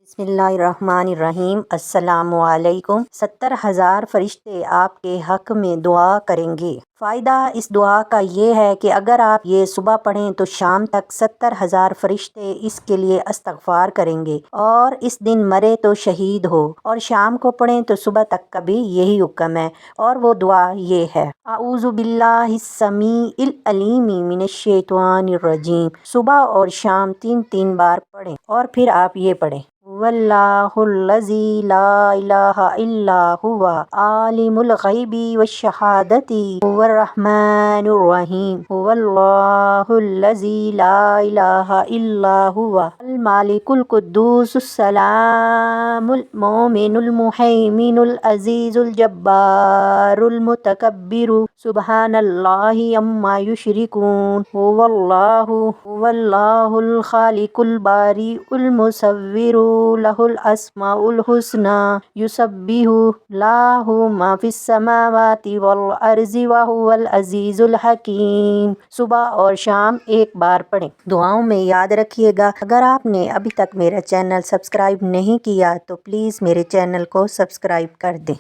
بسم اللہ الرحمن الرحیم۔ السلام علیکم۔ 70,000 فرشتے آپ کے حق میں دعا کریں گے۔ فائدہ اس دعا کا یہ ہے کہ اگر آپ یہ صبح پڑھیں تو شام تک 70,000 فرشتے اس کے لیے استغفار کریں گے، اور اس دن مرے تو شہید ہو، اور شام کو پڑھیں تو صبح تک کا بھی یہی حکم ہے، اور وہ دعا یہ ہے: اعوذ باللہ السمیع العلیم من الشیطان الرجیم۔ صبح اور شام 3 بار پڑھیں، اور پھر آپ یہ پڑھیں: واللہ الذی لا الہ الا هو عالم الغیب والشہادۃ هو الرحمن الرحیم واللہ الذی لا الہ الا هو الملک القدوس السلام المؤمن المہیمن العزیز الجبار المتکبر سبحان اللہ عما یشرکون هو اللہ الخالق الباری المصور لہ الاسماء الحسنى یسبح لہ ما فی السماوات والارض وہو العزیز الحکیم۔ صبح اور شام 1 بار پڑھیں۔ دعاؤں میں یاد رکھیے گا، اگر آپ نے ابھی تک میرا چینل سبسکرائب نہیں کیا تو پلیز میرے چینل کو سبسکرائب کر دیں۔